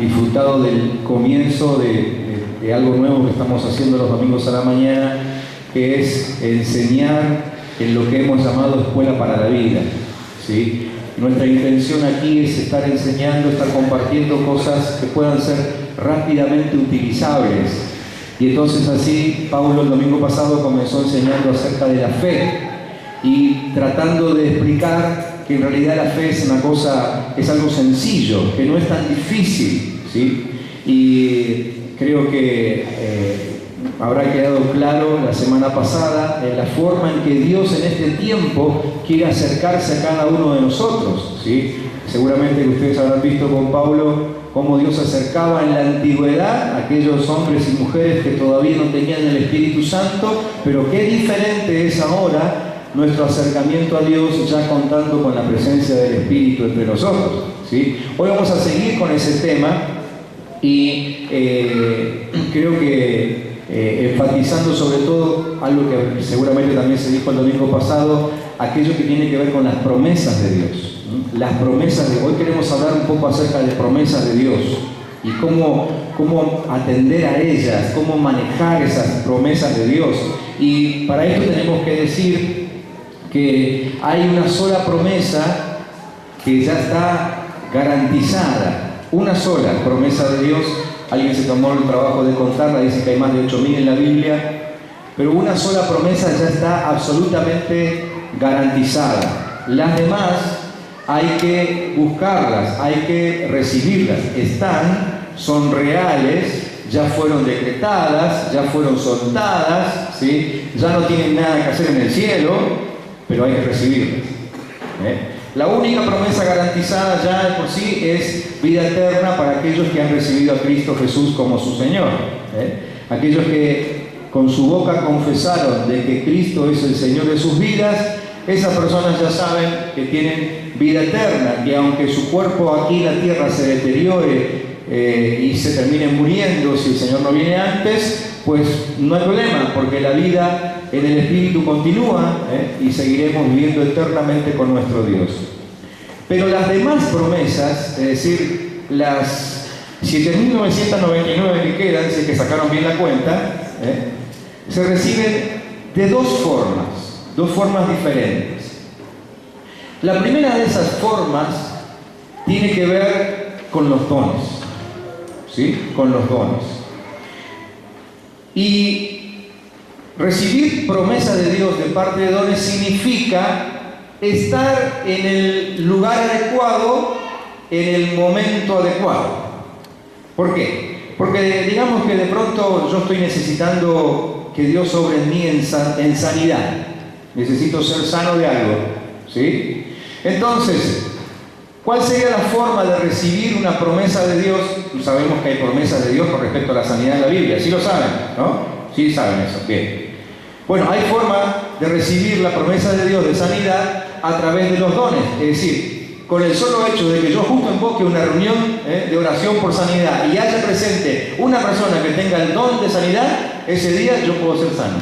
disfrutado del comienzo de algo nuevo que estamos haciendo los domingos a la mañana, que es enseñar en lo que hemos llamado Escuela para la Vida, ¿sí? Nuestra intención aquí es estar enseñando, estar compartiendo cosas que puedan ser rápidamente utilizables. Y entonces así Pablo el domingo pasado comenzó enseñando acerca de la fe y tratando de explicar que en realidad la fe es algo sencillo, que no es tan difícil, ¿sí? Y creo que habrá quedado claro la semana pasada en la forma en que Dios en este tiempo quiere acercarse a cada uno de nosotros, ¿sí? Seguramente que ustedes habrán visto con Pablo cómo Dios se acercaba en la antigüedad a aquellos hombres y mujeres que todavía no tenían el Espíritu Santo, pero qué diferente es ahora nuestro acercamiento a Dios ya contando con la presencia del Espíritu entre nosotros, ¿sí? Hoy vamos a seguir con ese tema y creo que enfatizando sobre todo algo que seguramente también se dijo el domingo pasado, aquello que tiene que ver con las promesas de Dios. Las promesas de hoy queremos hablar un poco acerca de promesas de Dios y cómo atender a ellas, cómo manejar esas promesas de Dios. Y para esto tenemos que decir que hay una sola promesa que ya está garantizada, una sola promesa de Dios. Alguien se tomó el trabajo de contarla, dice que hay más de 8.000 en la Biblia, pero una sola promesa ya está absolutamente garantizada. Las demás hay que buscarlas, hay que recibirlas. Son reales, ya fueron decretadas, ya fueron soltadas, ¿sí? Ya no tienen nada que hacer en el cielo, pero hay que recibirlas. La única promesa garantizada ya de por sí es vida eterna para aquellos que han recibido a Cristo Jesús como su Señor. Aquellos que con su boca confesaron de que Cristo es el Señor de sus vidas, esas personas ya saben que tienen vida eterna, que aunque su cuerpo aquí en la tierra se deteriore y se termine muriendo si el Señor no viene antes, pues no hay problema, porque la vida en el Espíritu continúa y seguiremos viviendo eternamente con nuestro Dios. Pero las demás promesas, es decir, las 7.999 que quedan, si es que sacaron bien la cuenta, se reciben de dos formas diferentes. La primera de esas formas tiene que ver con los dones, ¿sí? Con los dones. Y recibir promesa de Dios de parte de dones significa estar en el lugar adecuado, en el momento adecuado. ¿Por qué? Porque digamos que de pronto yo estoy necesitando que Dios obre en mí en sanidad. Necesito ser sano de algo, ¿sí? Entonces, ¿cuál sería la forma de recibir una promesa de Dios? Sabemos que hay promesas de Dios con respecto a la sanidad en la Biblia, ¿sí lo saben? ¿No? Sí saben eso, bien. Bueno, hay forma de recibir la promesa de Dios de sanidad a través de los dones, es decir, con el solo hecho de que yo justo invoque una reunión de oración por sanidad y haya presente una persona que tenga el don de sanidad, ese día yo puedo ser sano.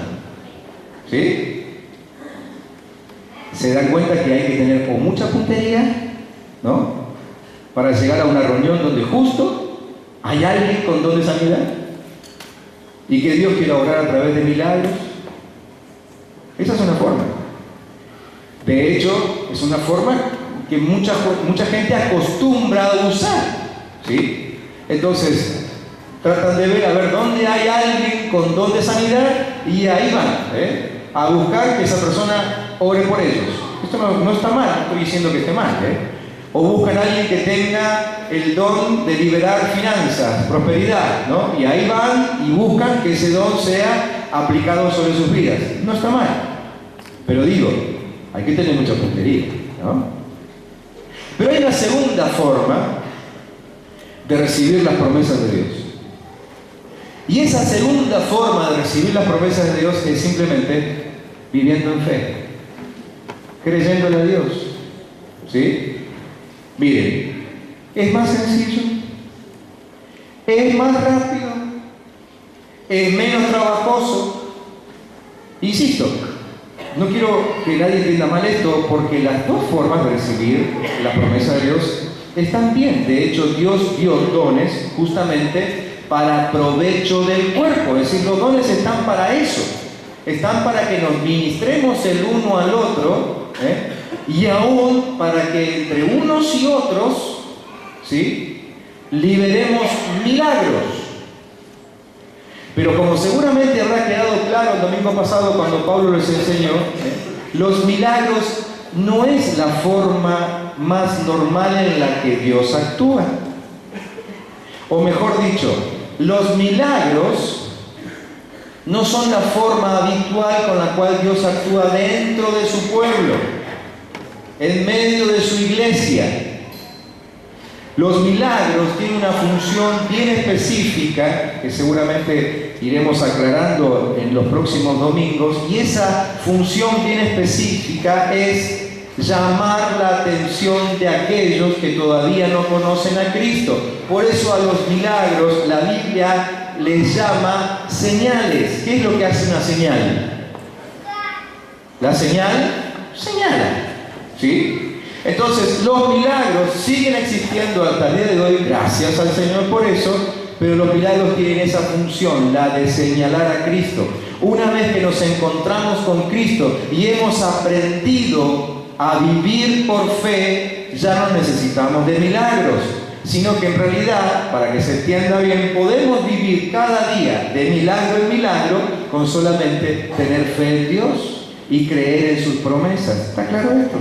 ¿Sí? Se dan cuenta que hay que tener o mucha puntería, ¿no? Para llegar a una reunión donde justo hay alguien con don de sanidad y que Dios quiera obrar a través de milagros. Esa es una forma. De hecho, es una forma que mucha gente acostumbra a usar, ¿sí? Entonces, tratan de ver a ver dónde hay alguien con don de sanidad y ahí van, a buscar que esa persona ore por ellos. Esto no está mal, no estoy diciendo que esté mal, O buscan a alguien que tenga el don de liberar finanzas, prosperidad, ¿no? Y ahí van y buscan que ese don sea aplicado sobre sus vidas. No está mal, pero digo, hay que tener mucha puntería, ¿no? Pero hay una segunda forma de recibir las promesas de Dios. Y esa segunda forma de recibir las promesas de Dios es simplemente viviendo en fe, creyéndole a Dios, ¿sí? Miren, es más sencillo, es más rápido, es menos trabajoso. Insisto, no quiero que nadie entienda mal esto, porque las dos formas de recibir la promesa de Dios están bien. De hecho, Dios dio dones justamente para provecho del cuerpo. Es decir, los dones están para eso. Están para que nos ministremos el uno al otro, y aún para que entre unos y otros, ¿sí?, liberemos milagros. Pero como seguramente habrá quedado claro el domingo pasado cuando Pablo les enseñó, los milagros no es la forma más normal en la que Dios actúa. O mejor dicho, los milagros no son la forma habitual con la cual Dios actúa dentro de su pueblo, en medio de su iglesia. Los milagros tienen una función bien específica, que seguramente iremos aclarando en los próximos domingos, y esa función bien específica es llamar la atención de aquellos que todavía no conocen a Cristo. Por eso a los milagros la Biblia les llama señales. ¿Qué es lo que hace una señal? La señal señala, ¿sí? Entonces, los milagros siguen existiendo hasta el día de hoy, gracias al Señor por eso, pero los milagros tienen esa función, la de señalar a Cristo. Una vez que nos encontramos con Cristo y hemos aprendido a vivir por fe, ya no necesitamos de milagros, sino que en realidad, para que se entienda bien, podemos vivir cada día de milagro en milagro con solamente tener fe en Dios y creer en sus promesas. ¿Está claro esto?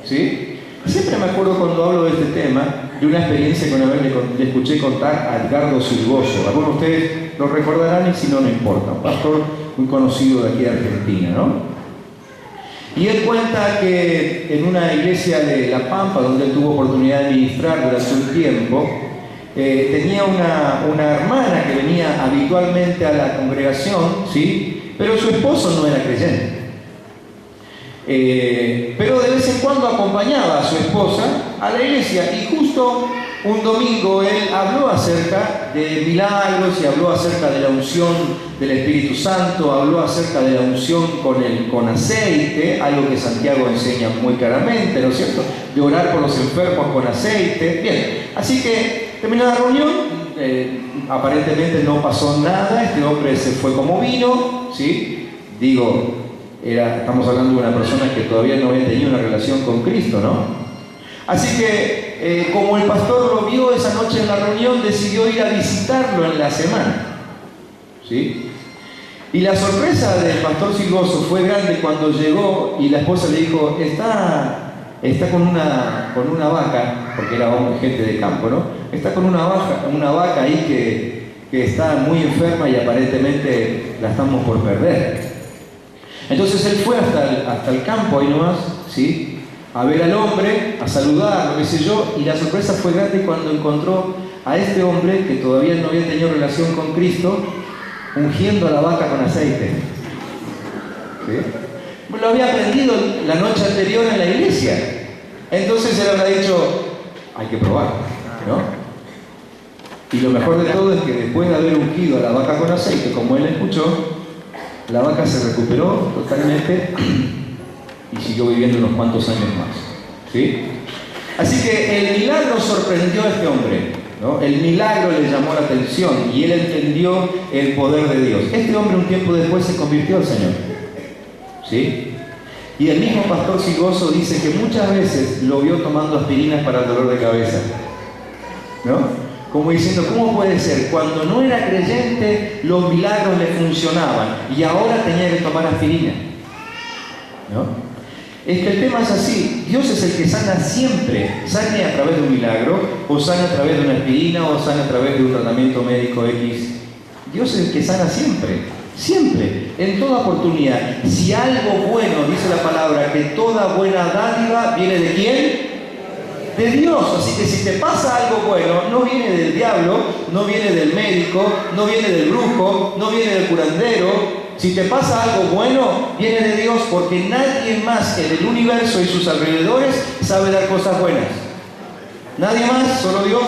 ¿Sí? Siempre me acuerdo cuando hablo de este tema de una experiencia que una vez le escuché contar a Edgardo Silgoso. Algunos de ustedes lo recordarán y si no, no importa. Un pastor muy conocido de aquí de Argentina, ¿no? Y él cuenta que en una iglesia de La Pampa, donde él tuvo oportunidad de ministrar durante un tiempo, tenía una hermana que venía habitualmente a la congregación, ¿sí? Pero su esposo no era creyente. Pero de vez en cuando acompañaba a su esposa a la iglesia, y justo un domingo él habló acerca de milagros y habló acerca de la unción del Espíritu Santo, habló acerca de la unción con aceite, algo que Santiago enseña muy claramente, ¿no es cierto?, de orar por los enfermos con aceite. Bien, así que terminó la reunión, aparentemente no pasó nada, este hombre se fue como vino, ¿sí? Estamos hablando de una persona que todavía no había tenido una relación con Cristo, ¿no? Así que, como el pastor lo vio esa noche en la reunión, decidió ir a visitarlo en la semana, ¿sí? Y la sorpresa del pastor Silgoso fue grande cuando llegó y la esposa le dijo: está con una vaca, porque era gente de campo, ¿no? Está con una vaca ahí que está muy enferma y aparentemente la estamos por perder. Entonces él fue hasta el campo ahí nomás, ¿sí?, a ver al hombre, a saludarlo, qué sé yo, y la sorpresa fue grande cuando encontró a este hombre que todavía no había tenido relación con Cristo, ungiendo a la vaca con aceite. ¿Sí? Lo había aprendido la noche anterior en la iglesia. Entonces él habrá dicho: hay que probar, ¿no? Y lo mejor de todo es que después de haber ungido a la vaca con aceite, como él escuchó, la vaca se recuperó totalmente y siguió viviendo unos cuantos años más, ¿sí? Así que el milagro sorprendió a este hombre, ¿no? El milagro le llamó la atención y él entendió el poder de Dios. Este hombre un tiempo después se convirtió al Señor, ¿sí? Y el mismo pastor Silgoso dice que muchas veces lo vio tomando aspirinas para el dolor de cabeza, ¿no? Como diciendo: ¿cómo puede ser? Cuando no era creyente, los milagros le funcionaban y ahora tenía que tomar aspirina, ¿no? Es que el tema es así: Dios es el que sana siempre, sane a través de un milagro, o sane a través de una aspirina, o sane a través de un tratamiento médico X. Dios es el que sana siempre, siempre, en toda oportunidad. Si algo bueno, dice la palabra, que toda buena dádiva viene ¿de quién? De Dios. Así que si te pasa algo bueno, no viene del diablo, no viene del médico, no viene del brujo, no viene del curandero. Si te pasa algo bueno, viene de Dios, porque nadie más en el universo y sus alrededores sabe dar cosas buenas. Nadie más, solo Dios.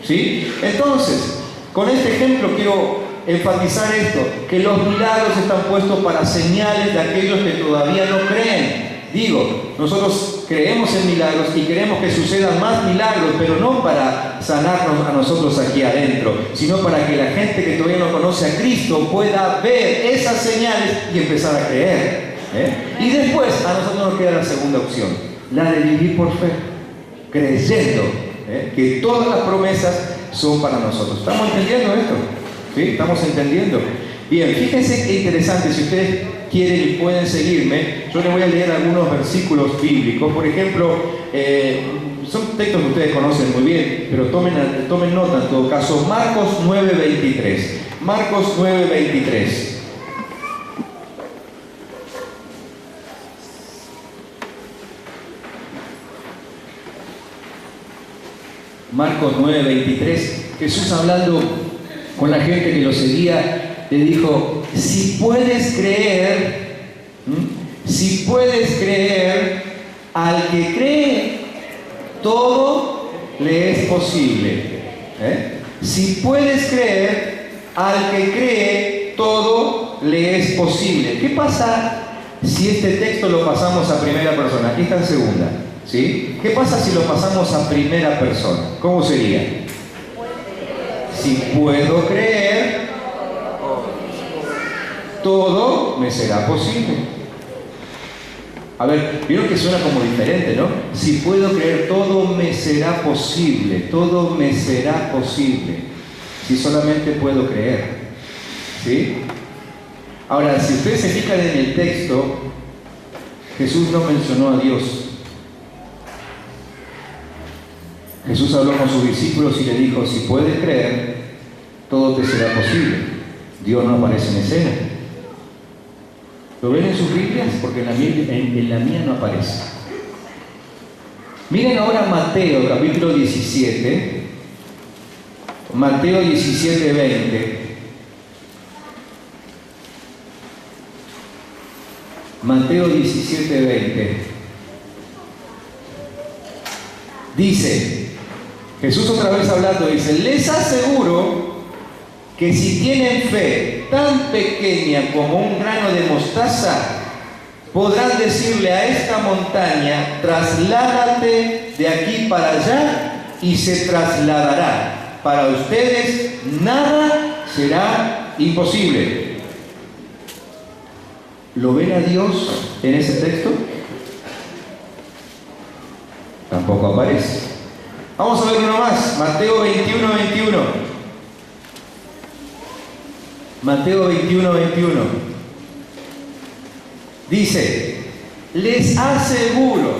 ¿Sí? Entonces, con este ejemplo quiero enfatizar esto, que los milagros están puestos para señales de aquellos que todavía no creen. Digo, nosotros creemos en milagros y queremos que sucedan más milagros, pero no para sanarnos a nosotros aquí adentro, sino para que la gente que todavía no conoce a Cristo pueda ver esas señales y empezar a creer. Y después a nosotros nos queda la segunda opción, la de vivir por fe, creyendo que todas las promesas son para nosotros. ¿Estamos entendiendo esto? ¿Sí? ¿Estamos entendiendo? Bien, fíjense qué interesante. Si ustedes quieren y pueden seguirme, yo les voy a leer algunos versículos bíblicos. Por ejemplo, son textos que ustedes conocen muy bien, pero tomen nota en todo caso. Marcos 9:23. Marcos 9:23. Marcos 9:23. Jesús, hablando con la gente que lo seguía, le dijo: si puedes creer, al que cree, todo le es posible. Si puedes creer, al que cree, todo le es posible. ¿Qué pasa si este texto lo pasamos a primera persona? Aquí está en segunda, ¿sí? ¿Qué pasa si lo pasamos a primera persona? ¿Cómo sería? Si puedo creer, todo me será posible. A ver, vieron que suena como diferente, ¿no? Si puedo creer, todo me será posible. Todo me será posible. Si solamente puedo creer. ¿Sí? Ahora, si ustedes se fijan en el texto, Jesús no mencionó a Dios. Jesús habló con sus discípulos y le dijo: si puedes creer, todo te será posible. Dios no aparece en escena. ¿Lo ven en sus Biblias? Porque en la mía no aparece. Miren ahora Mateo, capítulo 17. Mateo 17:20. Mateo 17:20. Dice, Jesús otra vez hablando, dice: les aseguro que si tienen fe tan pequeña como un grano de mostaza, podrán decirle a esta montaña: trasládate de aquí para allá, y se trasladará. Para ustedes nada será imposible. ¿Lo ven a Dios en ese texto? Tampoco aparece. Vamos a ver uno más, Mateo 21:21. Mateo 21:21. Dice: les aseguro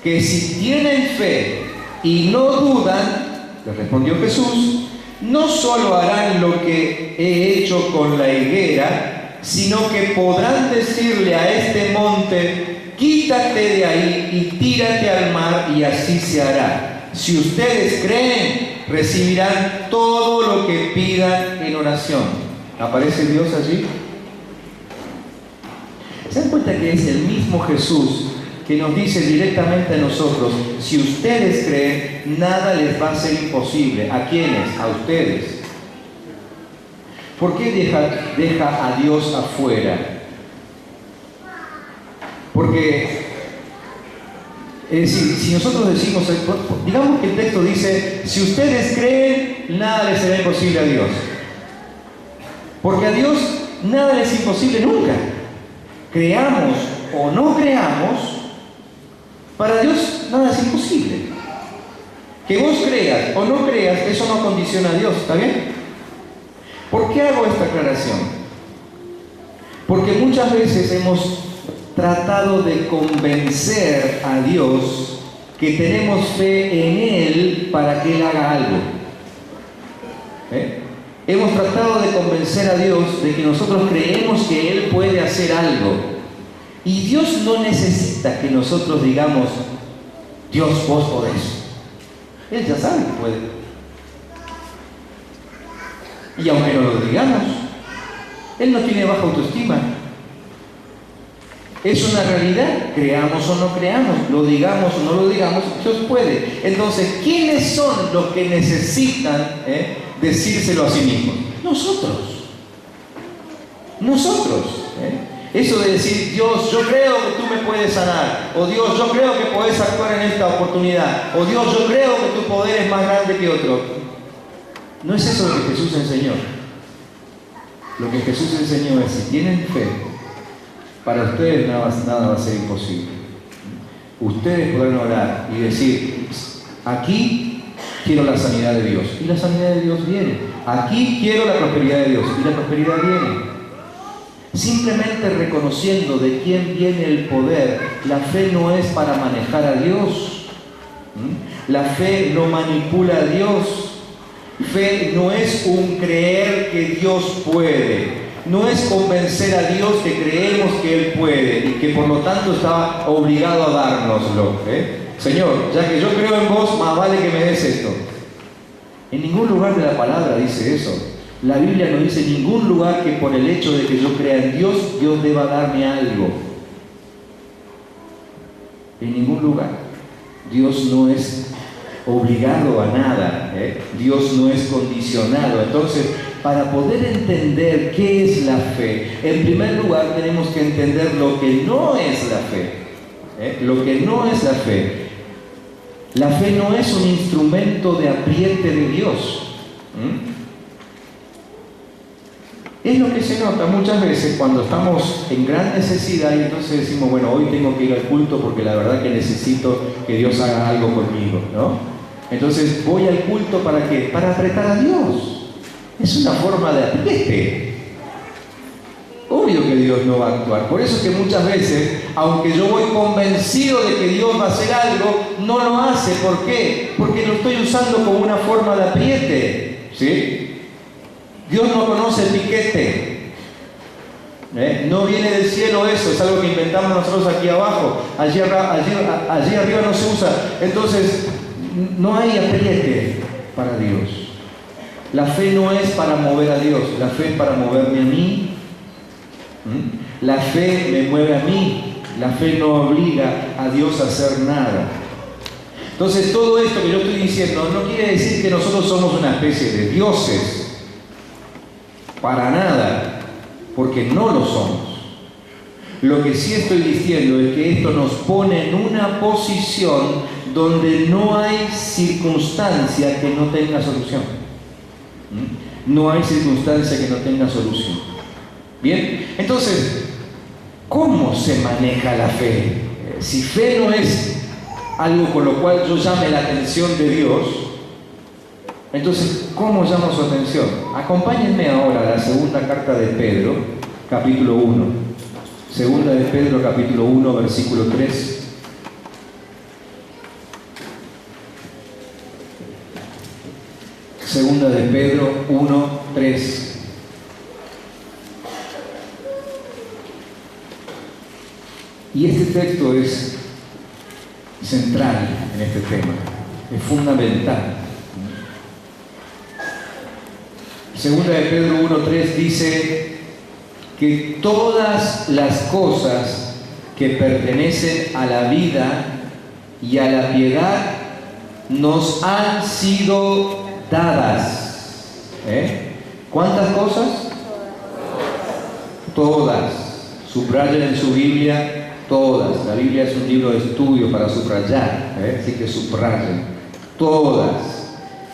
que si tienen fe y no dudan, le respondió Jesús, no solo harán lo que he hecho con la higuera, sino que podrán decirle a este monte: quítate de ahí y tírate al mar, y así se hará. Si ustedes creen, recibirán todo lo que pidan en oración. ¿Aparece Dios allí? ¿Se dan cuenta que es el mismo Jesús que nos dice directamente a nosotros: si ustedes creen, nada les va a ser imposible? ¿A quiénes? A ustedes. ¿Por qué deja a Dios afuera? Porque, es decir, si nosotros decimos, digamos que el texto dice: si ustedes creen, nada les será imposible a Dios. Porque a Dios nada le es imposible nunca. Creamos o no creamos, para Dios nada es imposible. Que vos creas o no creas, eso no condiciona a Dios, ¿está bien? ¿Por qué hago esta aclaración? Porque muchas veces hemos tratado de convencer a Dios que tenemos fe en Él para que Él haga algo. Hemos tratado de convencer a Dios de que nosotros creemos que Él puede hacer algo. Y Dios no necesita que nosotros digamos: Dios, vos podés. Él ya sabe que puede. Y aunque no lo digamos, Él no tiene baja autoestima. Es una realidad, creamos o no creamos, lo digamos o no lo digamos, Dios puede. Entonces, ¿quiénes son los que necesitan decírselo a sí mismos? Nosotros. Eso de decir, Dios, yo creo que tú me puedes sanar, o Dios, yo creo que podés actuar en esta oportunidad, o Dios, yo creo que tu poder es más grande que otro. No es eso lo que Jesús enseñó. Lo que Jesús enseñó es, si tienen fe, para ustedes nada va a ser imposible. Ustedes podrán orar y decir, aquí quiero la sanidad de Dios, y la sanidad de Dios viene. Aquí quiero la prosperidad de Dios, y la prosperidad viene. Simplemente reconociendo de quién viene el poder. La fe no es para manejar a Dios. La fe no manipula a Dios. Fe no es un creer que Dios puede. No es convencer a Dios que creemos que Él puede y que por lo tanto está obligado a dárnoslo. Señor, ya que yo creo en vos, más vale que me des esto. En ningún lugar de la palabra dice eso. La Biblia no dice en ningún lugar que por el hecho de que yo crea en Dios, Dios deba darme algo. En ningún lugar. Dios no es obligado a nada. Dios no es condicionado. Entonces, para poder entender qué es la fe, en primer lugar tenemos que entender lo que no es la fe. Lo que no es la fe. La fe no es un instrumento de apriete de Dios. Es lo que se nota muchas veces cuando estamos en gran necesidad y entonces decimos, bueno, hoy tengo que ir al culto porque la verdad que necesito que Dios haga algo conmigo, ¿no? Entonces voy al culto ¿para qué? Para apretar a Dios. Es una forma de apriete. Obvio que Dios no va a actuar. Por eso es que muchas veces, aunque yo voy convencido de que Dios va a hacer algo, no lo hace. ¿Por qué? Porque lo estoy usando como una forma de apriete, ¿sí? Dios no conoce el piquete. No viene del cielo eso, es algo que inventamos nosotros aquí abajo. Allí arriba no se usa. Entonces, no hay apriete para Dios. La fe no es para mover a Dios, la fe es para moverme a mí. La fe me mueve a mí. La fe no obliga a Dios a hacer nada. Entonces, todo esto que yo estoy diciendo no quiere decir que nosotros somos una especie de dioses. Para nada, porque no lo somos. Lo que sí estoy diciendo es que esto nos pone en una posición donde no hay circunstancia que no tenga solución. No hay circunstancia que no tenga solución. Bien, entonces, ¿cómo se maneja la fe? Si fe no es algo con lo cual yo llame la atención de Dios, entonces, ¿cómo llamo su atención? Acompáñenme ahora a la segunda carta de Pedro, capítulo 1. Segunda de Pedro, capítulo 1, versículo 3. Segunda de Pedro 1, 3. Y este texto es central en este tema, es fundamental. Segunda de Pedro 1:3 dice que todas las cosas que pertenecen a la vida y a la piedad nos han sido dadas. ¿Cuántas cosas? Todas. Subrayen en su Biblia todas. La Biblia es un libro de estudio para subrayar, así que subrayen. Todas.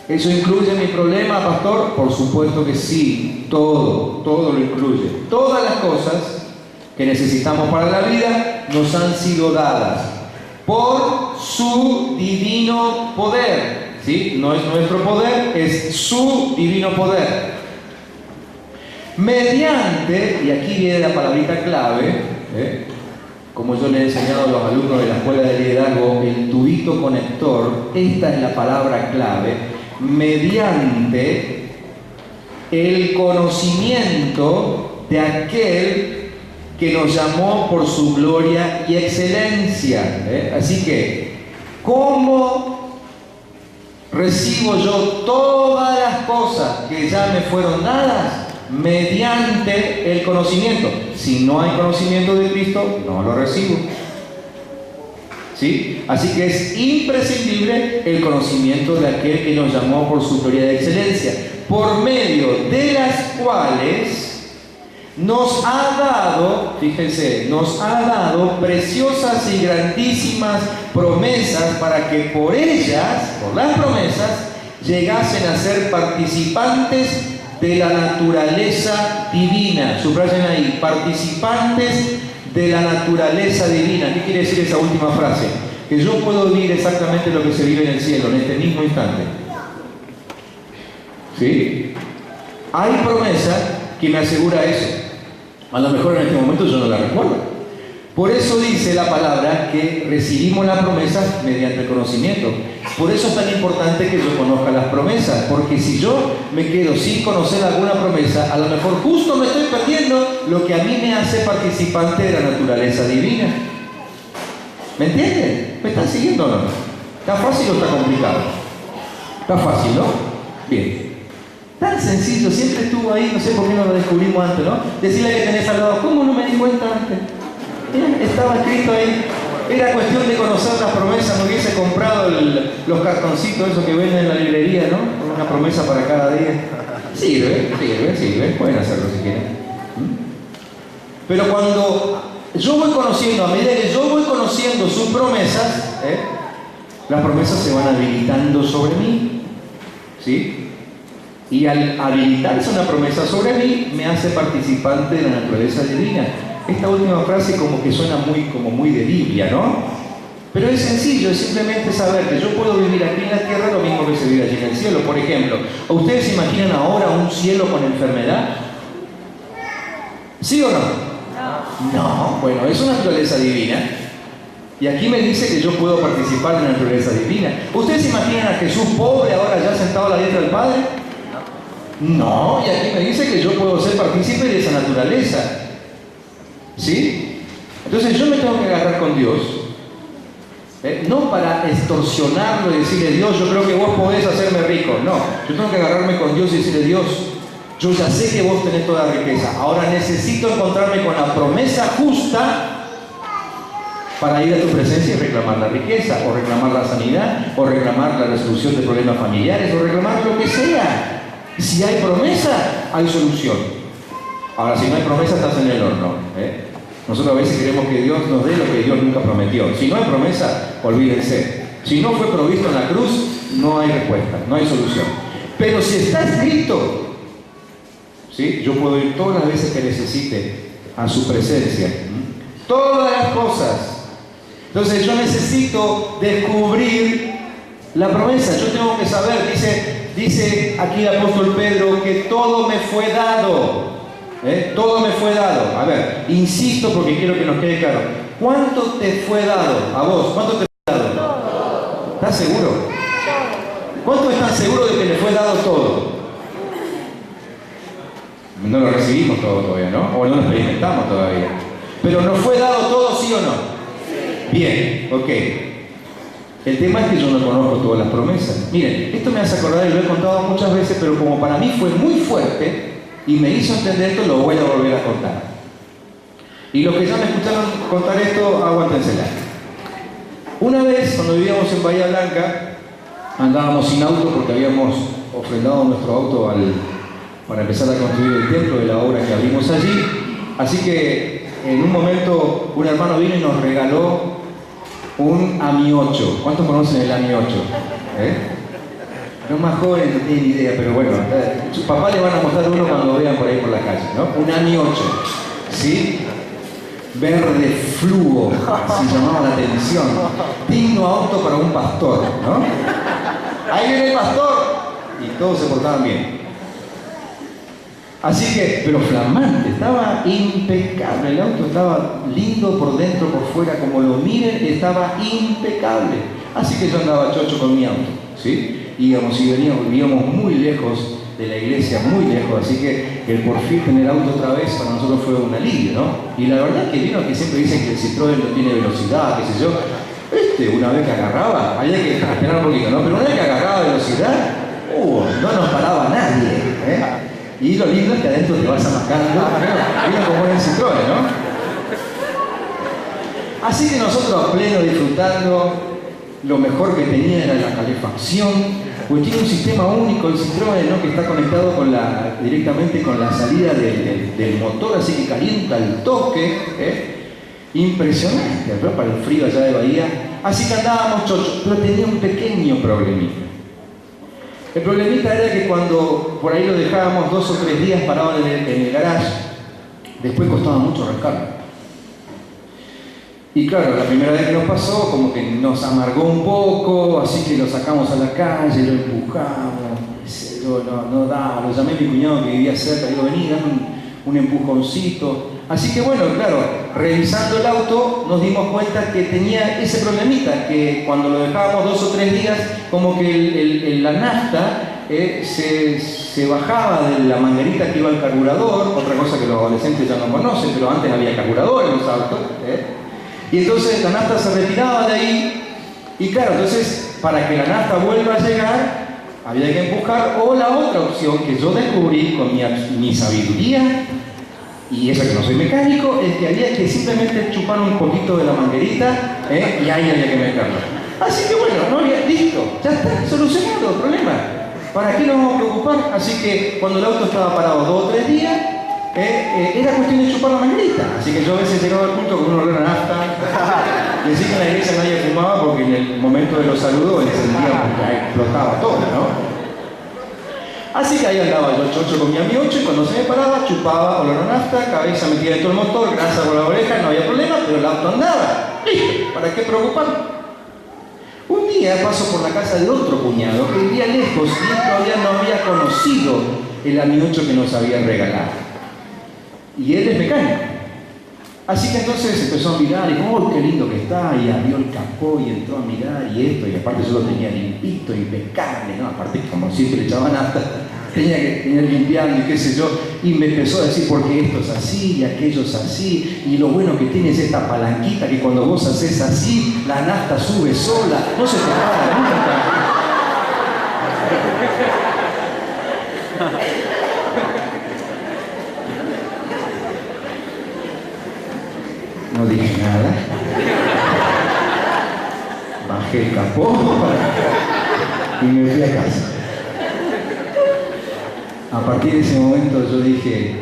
¿Eso incluye mi problema, pastor? Por supuesto que sí, todo lo incluye. Todas las cosas que necesitamos para la vida nos han sido dadas por su divino poder. ¿Sí? No es nuestro poder, es su divino poder. Mediante, y aquí viene la palabrita clave, como yo le he enseñado a los alumnos de la escuela de liderazgo, el tubito conector, esta es la palabra clave, mediante el conocimiento de aquel que nos llamó por su gloria y excelencia. Así que, ¿cómo recibo yo todas las cosas que ya me fueron dadas? Mediante el conocimiento. Si no hay conocimiento de Cristo, no lo recibo. ¿Sí? Así que es imprescindible el conocimiento de aquel que nos llamó por su gloria de excelencia, por medio de las cuales nos ha dado, fíjense, nos ha dado preciosas y grandísimas promesas para que por ellas, por las promesas, llegasen a ser participantes de la naturaleza divina. Subrayen ahí, participantes de la naturaleza divina. ¿Qué quiere decir esa última frase? Que yo puedo vivir exactamente lo que se vive en el cielo, en este mismo instante. ¿Sí? Hay promesa que me asegura eso. A lo mejor en este momento yo no la recuerdo. Por eso dice la palabra que recibimos las promesas mediante el conocimiento. Por eso es tan importante que yo conozca las promesas, porque si yo me quedo sin conocer alguna promesa, a lo mejor justo me estoy perdiendo lo que a mí me hace participante de la naturaleza divina. ¿Me entienden? ¿Me están siguiendo o no? ¿Está fácil o está complicado? Está fácil, ¿no? Bien. Tan sencillo, siempre estuvo ahí, no sé por qué no lo descubrimos antes, ¿no? Decirle que tenés al lado, ¿cómo no me di cuenta antes? Estaba escrito ahí. Era cuestión de conocer las promesas. Me hubiese comprado los cartoncitos esos que venden en la librería, ¿no? Con una promesa para cada día. Sirve. Pueden hacerlo si quieren. Pero cuando yo voy conociendo, a medida que yo voy conociendo sus promesas, las promesas se van habilitando sobre mí. ¿Sí? Y al habilitarse una promesa sobre mí, me hace participante de la naturaleza divina. Esta última frase como que suena muy de Biblia, ¿no? Pero es sencillo, es simplemente saber que yo puedo vivir aquí en la tierra lo mismo que se vive allí en el cielo. Por ejemplo, ¿ustedes se imaginan ahora un cielo con enfermedad? ¿Sí o no? No, bueno, es una naturaleza divina. Y aquí me dice que yo puedo participar de la naturaleza divina. ¿Ustedes se imaginan a Jesús pobre ahora ya sentado a la diestra del Padre? No, y aquí me dice que yo puedo ser partícipe de esa naturaleza. ¿Sí? Entonces yo me tengo que agarrar con Dios, no para extorsionarlo y decirle, Dios, yo creo que vos podés hacerme rico. No, yo tengo que agarrarme con Dios y decirle, Dios, yo ya sé que vos tenés toda la riqueza. Ahora necesito encontrarme con la promesa justa para ir a tu presencia y reclamar la riqueza, o reclamar la sanidad, o reclamar la resolución de problemas familiares, o reclamar lo que sea. Si hay promesa, hay solución. Ahora, si no hay promesa, estás en el horno. Nosotros a veces queremos que Dios nos dé lo que Dios nunca prometió. Si no hay promesa, olvídense. Si no fue provisto en la cruz, no hay respuesta, no hay solución. Pero si está escrito, ¿sí? Yo puedo ir todas las veces que necesite a su presencia. Todas las cosas. Entonces yo necesito descubrir la promesa. Yo tengo que saber, dice aquí el apóstol Pedro, que todo me fue dado. Todo me fue dado. A ver, insisto porque quiero que nos quede claro. ¿Cuánto te fue dado? A vos, ¿cuánto te fue dado? ¿Estás seguro? ¿Cuántos están seguros de que le fue dado todo? No lo recibimos todo todavía, ¿no? O no lo experimentamos todavía. Pero ¿nos fue dado todo, sí o no? Bien, ok. El tema es que yo no conozco todas las promesas. Miren, esto me hace acordar y lo he contado muchas veces, pero como para mí fue muy fuerte y me hizo entender esto, lo voy a volver a contar. Y los que ya me escucharon contar esto, aguántensela. Una vez, cuando vivíamos en Bahía Blanca, andábamos sin auto porque habíamos ofrendado nuestro auto para empezar a construir el templo de la obra que abrimos allí. Así que en un momento un hermano vino y nos regaló un AMI 8. ¿Cuántos conocen el AMI 8? Los más jóvenes no tienen idea, pero bueno, sus papás le van a mostrar uno cuando lo vean por ahí por la calle, ¿no? Un AMI 8, ¿sí? Verde fluo, así llamaba la atención. Digno auto para un pastor, ¿no? Ahí viene el pastor. Y todos se portaban bien. Así que, pero flamante, estaba impecable, el auto estaba lindo por dentro, por fuera, como lo miren, estaba impecable. Así que yo andaba chocho con mi auto, ¿sí? Íbamos y vivíamos muy lejos de la iglesia, muy lejos, así que el por fin tener auto otra vez para nosotros fue un alivio, ¿no? Y la verdad que vino que siempre dicen que el Citroën no tiene velocidad, qué sé yo. Una vez que agarraba, había que esperar un poquito, ¿no? Pero una vez que agarraba velocidad, no nos paraba nadie, Y lo lindo es que adentro te vas amascando, mira como en el Citroën, ¿no? Así que nosotros a pleno disfrutando, lo mejor que tenía era la calefacción, porque tiene un sistema único, el Citroën, ¿no? Que está conectado directamente con la salida del motor, así que calienta el toque, impresionante, ¿no? Para el frío allá de Bahía. Así que andábamos chochos, pero tenía un pequeño problemita. El problemita era que cuando por ahí lo dejábamos 2 o 3 días parado en el garage, después costaba mucho arrancarlo. Y claro, la primera vez que nos pasó, como que nos amargó un poco, así que lo sacamos a la calle, lo empujamos, no daba, lo llamé a mi cuñado que vivía cerca, digo, vení, dame un empujoncito. Así que bueno, claro, revisando el auto nos dimos cuenta que tenía ese problemita, que cuando lo dejábamos 2 o 3 días, como que la nafta se bajaba de la manguerita que iba al carburador, otra cosa que los adolescentes ya no conocen, pero antes había carburador en los autos, y entonces la nafta se retiraba de ahí, y claro, entonces para que la nafta vuelva a llegar, había que empujar, o la otra opción que yo descubrí con mi sabiduría, y eso que no soy mecánico, es que había que simplemente chupar un poquito de la manguerita, y ahí había que meterlo. Así que bueno, listo, ya está, solucionado el problema. ¿Para qué nos vamos a preocupar? Así que cuando el auto estaba parado 2 o 3 días, era cuestión de chupar la manguerita. Así que yo a veces llegaba al punto con un olor a nafta. Decía que en la iglesia nadie fumaba porque en el momento de los saludos encendía porque explotaba todo, ¿no? Así que ahí andaba yo chocho con mi amigo 8 y cuando se me paraba chupaba olor a nafta, cabeza metida dentro del motor, grasa por la oreja, no había problema, pero el auto andaba. ¿Listo? ¿Para qué preocuparme? Un día paso por la casa de otro cuñado que vivía lejos y él todavía no había conocido el amigo 8 que nos había regalado. Y él es mecánico. Así que entonces empezó a mirar y dijo, ¡oh, qué lindo que está! Y abrió el capó y entró a mirar y esto, y aparte yo lo tenía limpito, impecable, ¿no? Aparte como siempre le echaban nafta, tenía que ir limpiando y qué sé yo, y me empezó a decir porque esto es así y aquello es así, y lo bueno que tiene es esta palanquita que cuando vos haces así, la nafta sube sola, no se te para nunca. No dije nada. Bajé el capó y me fui a casa. A partir de ese momento yo dije,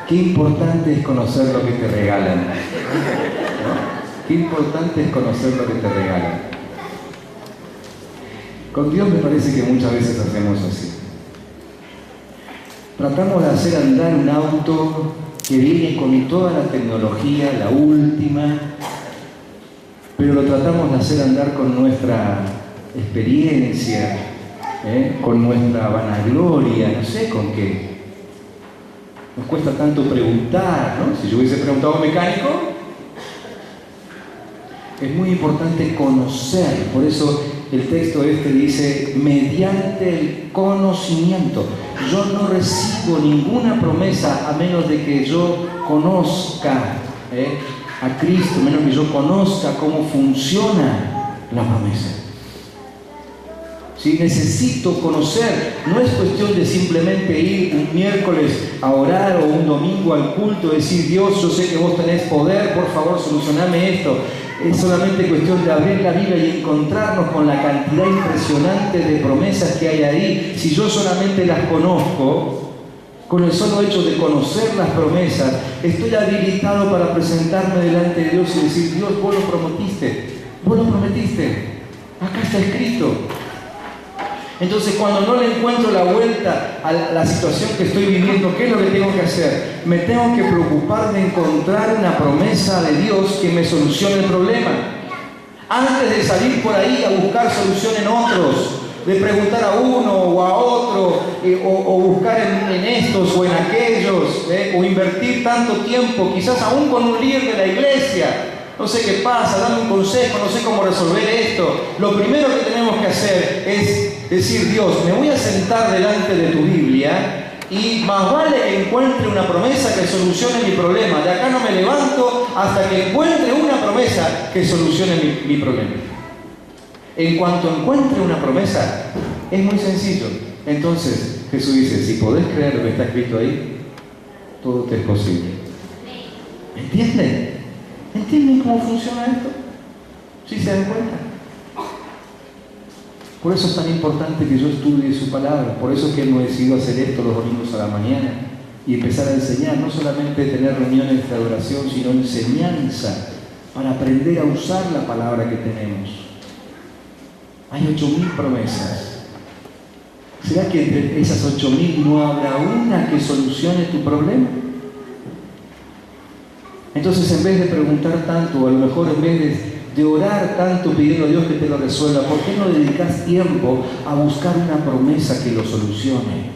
qué importante es conocer lo que te regalan. ¿No? Qué importante es conocer lo que te regalan. Con Dios me parece que muchas veces hacemos así. Tratamos de hacer andar un auto que viene con toda la tecnología, la última, pero lo tratamos de hacer andar con nuestra experiencia, con nuestra vanagloria, no sé con qué. Nos cuesta tanto preguntar, ¿no? Si yo hubiese preguntado a un mecánico, es muy importante conocer, por eso el texto dice, mediante el conocimiento. Yo no recibo ninguna promesa a menos de que yo conozca a Cristo, a menos que yo conozca cómo funciona la promesa. ¿Sí? Necesito conocer, no es cuestión de simplemente ir un miércoles a orar o un domingo al culto, decir, Dios, yo sé que vos tenés poder, por favor, solucioname esto. Es solamente cuestión de abrir la Biblia y encontrarnos con la cantidad impresionante de promesas que hay ahí. Si yo solamente las conozco, con el solo hecho de conocer las promesas, estoy habilitado para presentarme delante de Dios y decir, Dios, vos lo prometiste, acá está escrito. Entonces, cuando no le encuentro la vuelta a la situación que estoy viviendo, ¿qué es lo que tengo que hacer? Me tengo que preocupar de encontrar una promesa de Dios que me solucione el problema. Antes de salir por ahí a buscar solución en otros, de preguntar a uno o a otro, o buscar en estos o en aquellos, o invertir tanto tiempo, quizás aún con un líder de la iglesia. No sé qué pasa, dame un consejo, no sé cómo resolver esto. Lo primero que tenemos que hacer es decir, Dios, me voy a sentar delante de tu Biblia y más vale que encuentre una promesa que solucione mi problema. De acá no me levanto hasta que encuentre una promesa que solucione mi problema. En cuanto encuentre una promesa, es muy sencillo. Entonces Jesús dice, si podés creer lo que está escrito ahí, todo te es posible. ¿Entienden? ¿Entienden? ¿Entienden cómo funciona esto? ¿Sí se dan cuenta? Por eso es tan importante que yo estudie su palabra. Por eso es que hemos decidido hacer esto los domingos a la mañana y empezar a enseñar, no solamente tener reuniones de adoración, sino enseñanza para aprender a usar la palabra que tenemos. Hay 8.000 promesas. ¿Será que entre esas 8.000 no habrá una que solucione tu problema? Entonces, en vez de preguntar tanto, o a lo mejor en vez de orar tanto pidiendo a Dios que te lo resuelva, ¿por qué no dedicas tiempo a buscar una promesa que lo solucione?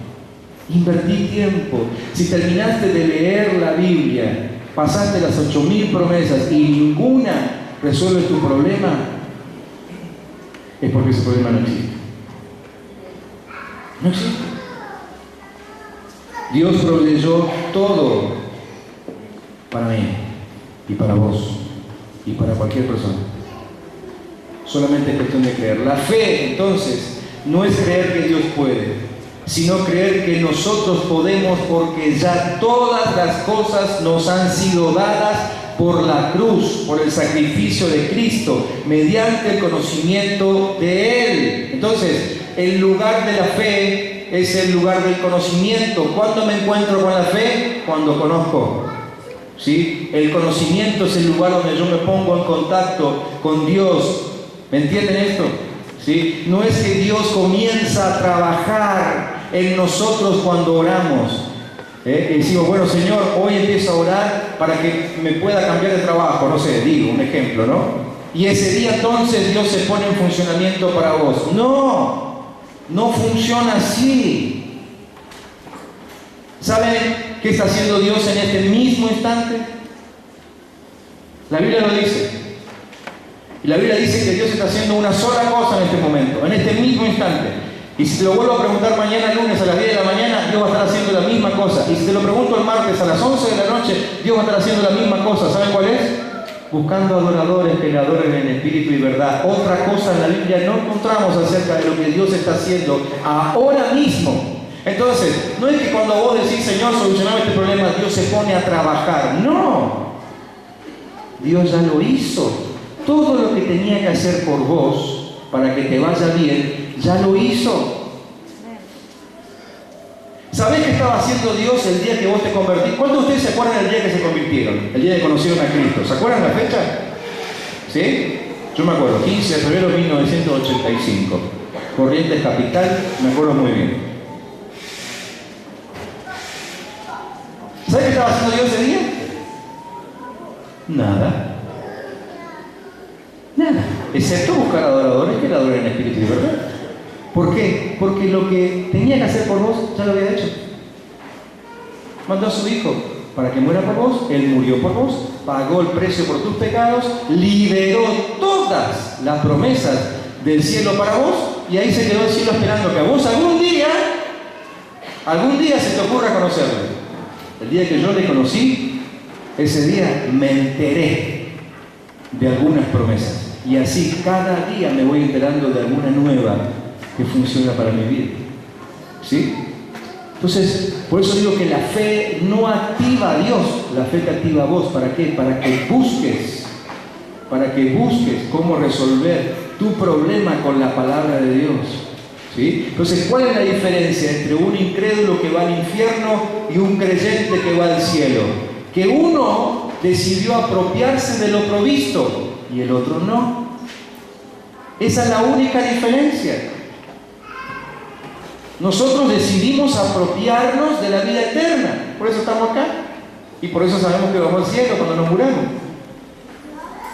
Invertí tiempo. Si terminaste de leer la Biblia, pasaste las 8.000 promesas y ninguna resuelve tu problema, es porque ese problema no existe. No existe. Dios proveyó todo para mí y para vos y para cualquier persona. Solamente es cuestión de creer. La fe, entonces, no es creer que Dios puede, sino creer que nosotros podemos, porque ya todas las cosas nos han sido dadas por la cruz, por el sacrificio de Cristo, mediante el conocimiento de Él. Entonces, el lugar de la fe es el lugar del conocimiento. ¿Cuándo me encuentro con la fe? Cuando conozco. ¿Sí? El conocimiento es el lugar donde yo me pongo en contacto con Dios. ¿Me entienden esto? ¿Sí? No es que Dios comienza a trabajar en nosotros cuando oramos. Y decimos, bueno, Señor, hoy empiezo a orar para que me pueda cambiar de trabajo. No sé, digo un ejemplo, ¿no? Y ese día entonces Dios se pone en funcionamiento para vos. No funciona así. ¿Saben qué está haciendo Dios en este mismo instante? La Biblia lo dice. Y la Biblia dice que Dios está haciendo una sola cosa en este momento, en este mismo instante. Y si te lo vuelvo a preguntar mañana lunes a las 10 de la mañana, Dios va a estar haciendo la misma cosa. Y si te lo pregunto el martes a las 11 de la noche, Dios va a estar haciendo la misma cosa. ¿Saben cuál es? Buscando adoradores que le adoren en espíritu y verdad. Otra cosa en la Biblia no encontramos acerca de lo que Dios está haciendo ahora mismo. Entonces, no es que cuando vos decís, Señor, solucioname este problema, Dios se pone a trabajar. No. Dios ya lo hizo. Todo lo que tenía que hacer por vos, para que te vaya bien, ya lo hizo. ¿Sabés qué estaba haciendo Dios el día que vos te convertiste? ¿Cuántos de ustedes se acuerdan del día que se convirtieron? El día que conocieron a Cristo. ¿Se acuerdan la fecha? ¿Sí? Yo me acuerdo, 15 de febrero de 1985. Corrientes Capital, me acuerdo muy bien. ¿Sabés qué estaba haciendo Dios ese día? Nada. Excepto buscar adoradores que le adoren en espíritu y verdad. ¿Por qué? Porque lo que tenía que hacer por vos ya lo había hecho. Mandó a su hijo para que muera por vos. Él murió por vos, pagó el precio por tus pecados, liberó todas las promesas del cielo para vos, y ahí se quedó el cielo esperando que a vos algún día se te ocurra conocerlo. El día que yo le conocí, ese día me enteré de algunas promesas. Y así cada día me voy enterando de alguna nueva que funciona para mi vida. ¿Sí? Entonces, por eso digo que la fe no activa a Dios, la fe te activa a vos. ¿Para qué? Para que busques cómo resolver tu problema con la palabra de Dios. ¿Sí? Entonces, ¿cuál es la diferencia entre un incrédulo que va al infierno y un creyente que va al cielo? Que uno decidió apropiarse de lo provisto y el otro no. Esa es la única diferencia. Nosotros decidimos apropiarnos de la vida eterna. Por eso estamos acá. Y por eso sabemos que vamos al cielo cuando nos muramos.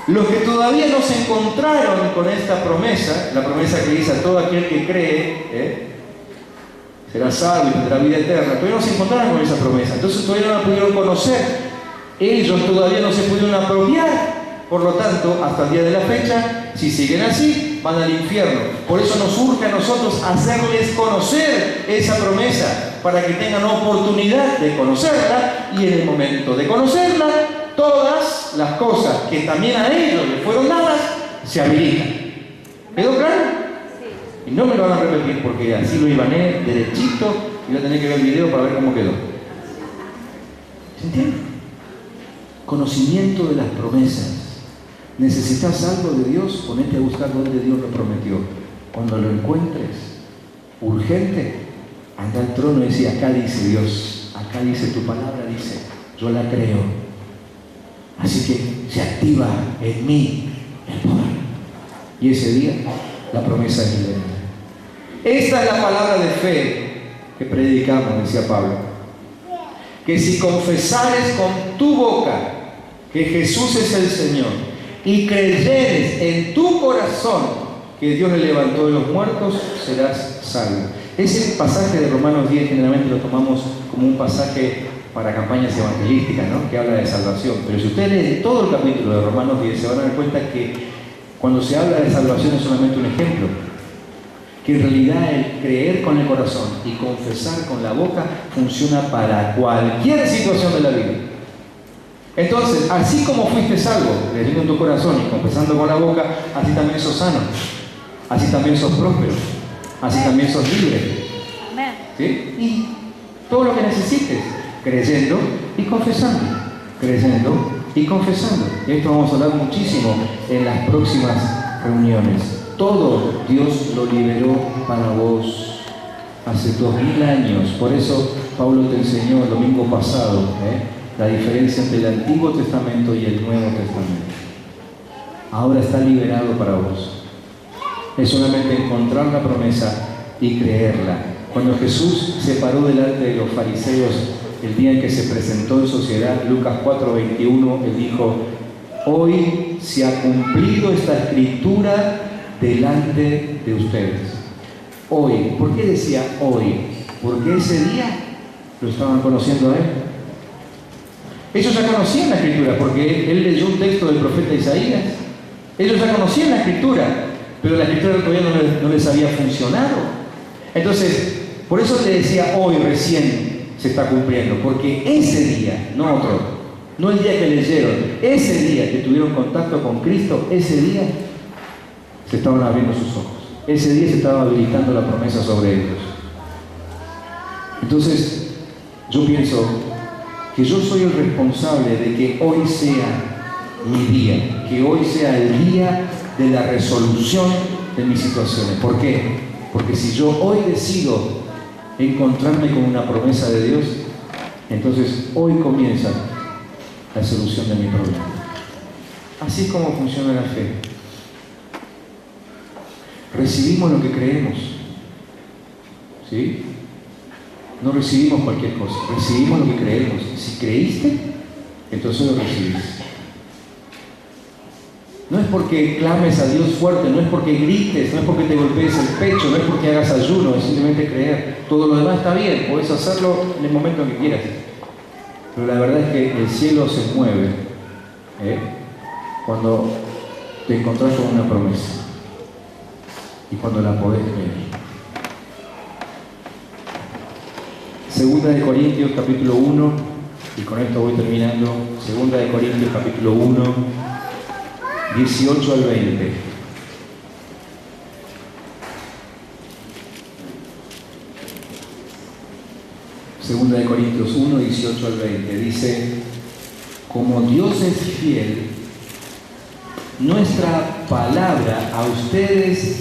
Los que todavía no se encontraron con esta promesa, la promesa que dice a todo aquel que cree, será salvo y tendrá vida eterna, todavía no se encontraron con esa promesa. Entonces todavía no la pudieron conocer. Ellos todavía no se pudieron apropiar. Por lo tanto, hasta el día de la fecha, si siguen así, van al infierno. Por eso nos urge a nosotros hacerles conocer esa promesa, para que tengan oportunidad de conocerla, y en el momento de conocerla, todas las cosas que también a ellos les fueron dadas, se habilitan. ¿Quedó claro? Sí. Y no me lo van a repetir, porque así lo ibané derechito, y voy a tener que ver el video para ver cómo quedó. ¿Se entiende? Conocimiento de las promesas. ¿Necesitas algo de Dios? Ponete a buscar donde Dios lo prometió. cuando lo encuentres, urgente, anda al trono y dice, acá dice Dios, acá dice tu palabra, dice, yo la creo. Así que se activa en mí el poder. Y ese día la promesa es liberada. Esta es la palabra de fe que predicamos, decía Pablo. Que si confesares con tu boca que Jesús es el Señor y creyeres en tu corazón que Dios le levantó de los muertos, serás salvo. Ese pasaje de Romanos 10 generalmente lo tomamos como un pasaje para campañas evangelísticas, ¿no? Que habla de salvación. Pero si ustedes leen todo el capítulo de Romanos 10, se van a dar cuenta que cuando se habla de salvación es solamente un ejemplo. Que en realidad el creer con el corazón y confesar con la boca funciona para cualquier situación de la vida. Entonces, así como fuiste salvo, creyendo en tu corazón y confesando con la boca, así también sos sano, así también sos próspero, así también sos libre. ¿Sí? Y todo lo que necesites, creyendo y confesando, creyendo y confesando. Y esto vamos a hablar muchísimo en las próximas reuniones. Todo Dios lo liberó para vos hace 2000 años. Por eso Pablo te enseñó el domingo pasado la diferencia entre el Antiguo Testamento y el Nuevo Testamento. Ahora está liberado para vos. Es solamente encontrar la promesa y creerla. Cuando Jesús se paró delante de los fariseos el día en que se presentó en sociedad, Lucas 4:21, él dijo: hoy se ha cumplido esta escritura delante de ustedes. Hoy. ¿Por qué decía hoy? Porque ese día lo estaban conociendo a él. Ellos ya conocían la escritura porque él leyó un texto del profeta Isaías. Ellos ya conocían la escritura, pero la escritura todavía no les había funcionado. Entonces, por eso le decía hoy recién se está cumpliendo, porque ese día, no otro, no el día que leyeron, ese día que tuvieron contacto con Cristo, ese día se estaban abriendo sus ojos. Ese día se estaba habilitando la promesa sobre ellos. Entonces, yo pienso que yo soy el responsable de que hoy sea mi día, que hoy sea el día de la resolución de mis situaciones. ¿Por qué? Porque si yo hoy decido encontrarme con una promesa de Dios, entonces hoy comienza la solución de mi problema. Así es como funciona la fe. Recibimos lo que creemos, ¿sí? No recibimos cualquier cosa, recibimos lo que creemos. Si creíste, entonces lo recibís. No es porque clames a Dios fuerte, no es porque grites, no es porque te golpees el pecho, no es porque hagas ayuno, es simplemente creer. Todo lo demás está bien, puedes hacerlo en el momento que quieras. Pero la verdad es que el cielo se mueve cuando te encontrás con una promesa y cuando la podés creer. Segunda de Corintios capítulo 1, y con esto voy terminando. Segunda de Corintios capítulo 1, 18 al 20. Segunda de Corintios 1, 18 al 20. Dice: como Dios es fiel, nuestra palabra a ustedes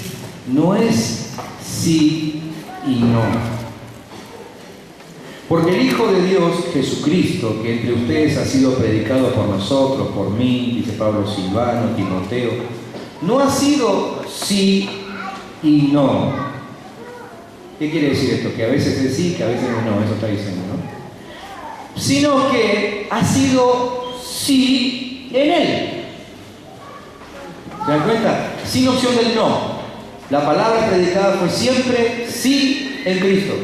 no es sí y no. Porque el Hijo de Dios, Jesucristo, que entre ustedes ha sido predicado por nosotros, por mí, dice Pablo, Silvano, Timoteo, no ha sido sí y no. ¿Qué quiere decir esto? Que a veces es sí, que a veces es no, eso está diciendo, ¿no? Sino que ha sido sí en Él. ¿Se dan cuenta? Sin opción del no. La palabra predicada fue siempre sí en Cristo.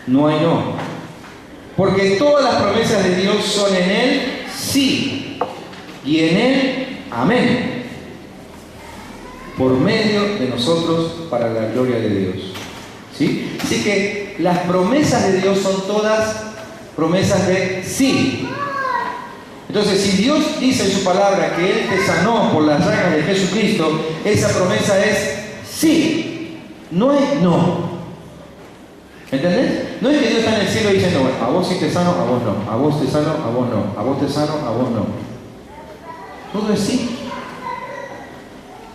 No hay no. Porque todas las promesas de Dios son en Él sí. Y en Él amén. Por medio de nosotros para la gloria de Dios. ¿Sí? Así que las promesas de Dios son todas promesas de sí. Entonces, si Dios dice en su palabra que Él te sanó por las llagas de Jesucristo, esa promesa es sí, no es no. ¿Entendés? No es que Dios está en el cielo y dice, no, a vos sí te sano, a vos no. A vos te sano, a vos no. A vos te sano, a vos no. Todo es sí.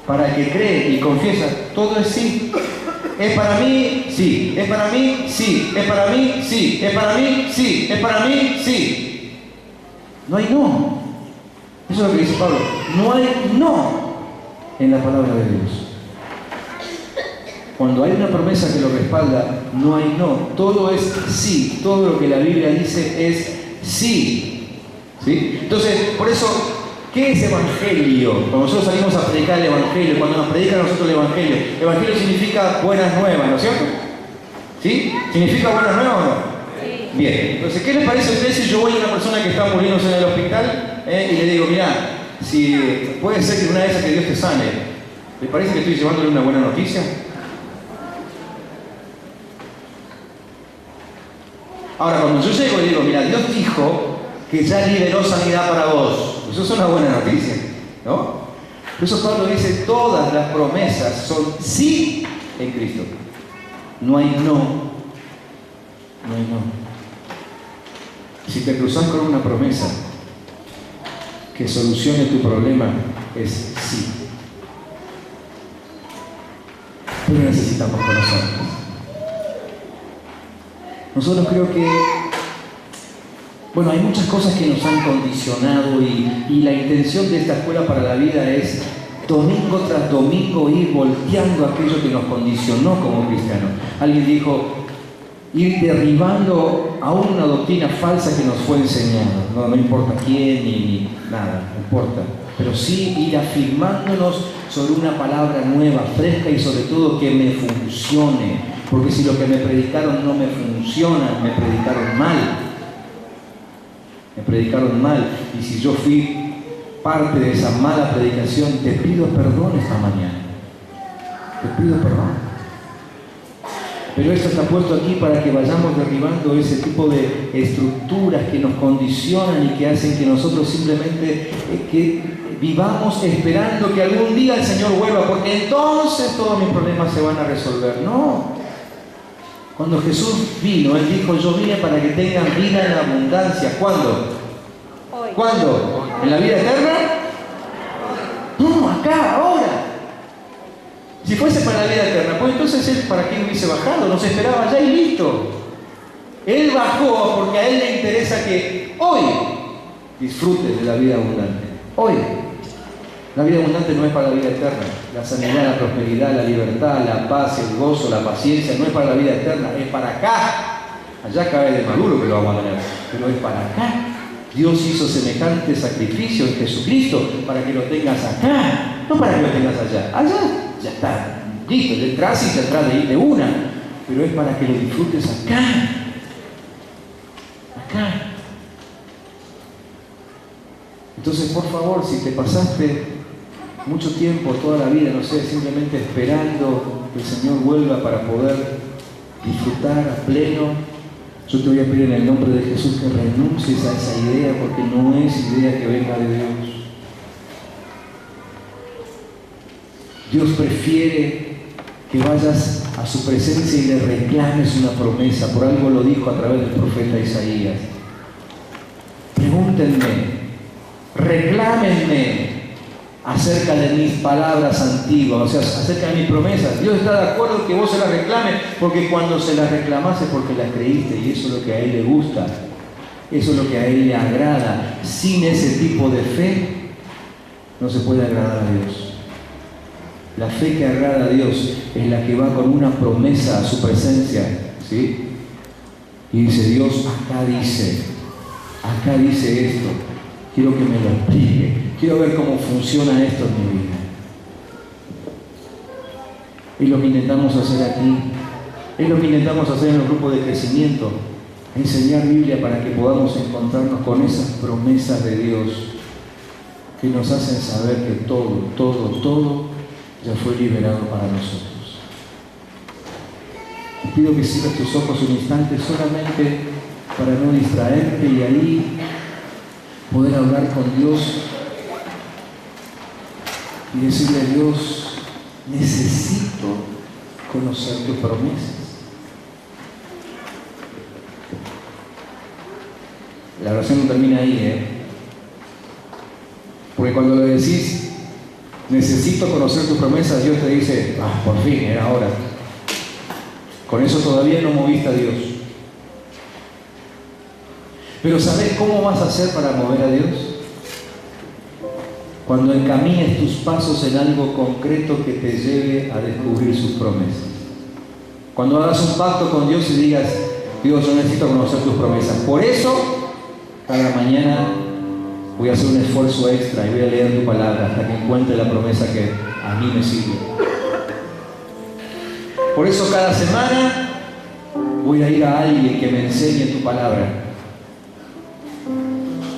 Para el que cree y confiesa, todo es sí. ¿Es para mí? Sí. ¿Es para mí? Sí. ¿Es para mí? Sí. ¿Es para mí? Sí. ¿Es para mí? Sí. No hay no. Eso es lo que dice Pablo. No hay no en la palabra de Dios. Cuando hay una promesa que lo respalda, no hay no. Todo es sí. Todo lo que la Biblia dice es sí. ¿Sí? Entonces, por eso, ¿qué es evangelio? Cuando nosotros salimos a predicar el evangelio, cuando nos predican a nosotros el evangelio significa buenas nuevas, ¿no es cierto? ¿Sí? ¿Significa buenas nuevas o no? Sí. Bien, entonces, ¿qué les parece a ustedes si yo voy a una persona que está muriéndose en el hospital y le digo, mira, si puede ser que una vez que Dios te sane, ¿le parece que estoy llevándole una buena noticia? Ahora, cuando yo llego y le digo, mira, Dios dijo que ya liberó sanidad para vos, eso es una buena noticia, ¿no? Por eso Pablo dice, todas las promesas son sí en Cristo. No hay no. No hay no. Si te cruzas con una promesa que solucione tu problema, es sí. Pero necesitamos conocerlas. Nosotros creo que, bueno, hay muchas cosas que nos han condicionado y la intención de esta escuela para la vida es domingo tras domingo ir volteando aquello que nos condicionó como cristianos. Alguien dijo, ir derribando aún una doctrina falsa que nos fue enseñada. No importa quién ni nada, no importa. Pero sí ir afirmándonos sobre una palabra nueva, fresca y sobre todo que me funcione. Porque si lo que me predicaron no me funciona, me predicaron mal. Me predicaron mal. Y si yo fui parte de esa mala predicación, te pido perdón esta mañana. Te pido perdón. Pero esto está puesto aquí para que vayamos derribando ese tipo de estructuras que nos condicionan y que hacen que nosotros simplemente que vivamos esperando que algún día el Señor vuelva, porque entonces todos mis problemas se van a resolver. No. Cuando Jesús vino, Él dijo, yo vine para que tengan vida en abundancia. ¿Cuándo? Hoy. ¿Cuándo? ¿En la vida eterna? No, acá, ahora. Si fuese para la vida eterna, pues entonces Él, ¿para qué hubiese bajado? Nos esperaba allá y listo. Él bajó porque a Él le interesa que hoy disfrutes de la vida abundante. Hoy. La vida abundante no es para la vida eterna. La sanidad, la prosperidad, la libertad, la paz, el gozo, la paciencia, no es para la vida eterna, es para acá. Allá cae de Maduro que lo vamos a tener, pero es para acá. Dios hizo semejante sacrificio en Jesucristo para que lo tengas acá, no para que lo tengas allá. Allá ya está, listo, detrás y detrás de una, pero es para que lo disfrutes acá. Acá. Entonces, por favor, si te pasaste mucho tiempo, toda la vida, no sé, simplemente esperando que el Señor vuelva para poder disfrutar a pleno, yo te voy a pedir en el nombre de Jesús que renuncies a esa idea, porque no es idea que venga de Dios. Dios prefiere que vayas a su presencia y le reclames una promesa. Por algo lo dijo a través del profeta Isaías. Pregúntenme, reclámenme acerca de mis palabras antiguas, o sea, acerca de mis promesas. Dios está de acuerdo que vos se las reclames, porque cuando se las reclamas es porque las creíste, y eso es lo que a Él le gusta, eso es lo que a Él le agrada. Sin ese tipo de fe no se puede agradar a Dios. La fe que agrada a Dios es la que va con una promesa a su presencia, ¿sí? Y dice, Dios, acá dice esto, quiero que me lo explique. Quiero ver cómo funciona esto en mi vida. Es lo que intentamos hacer aquí. Es lo que intentamos hacer en el grupo de crecimiento. Enseñar Biblia para que podamos encontrarnos con esas promesas de Dios que nos hacen saber que todo ya fue liberado para nosotros. Te pido que cierres tus ojos un instante solamente para no distraerte y ahí poder hablar con Dios y decirle a Dios, necesito conocer tus promesas. La oración no termina ahí, porque cuando lo decís, necesito conocer tus promesas, Dios te dice, por fin, era hora. Con eso todavía no moviste a Dios. Pero ¿sabes cómo vas a hacer para mover a Dios? Cuando encamines tus pasos en algo concreto que te lleve a descubrir sus promesas. Cuando hagas un pacto con Dios y digas, Dios, yo necesito conocer tus promesas. Por eso, cada mañana voy a hacer un esfuerzo extra y voy a leer tu palabra hasta que encuentre la promesa que a mí me sirve. Por eso cada semana voy a ir a alguien que me enseñe tu palabra,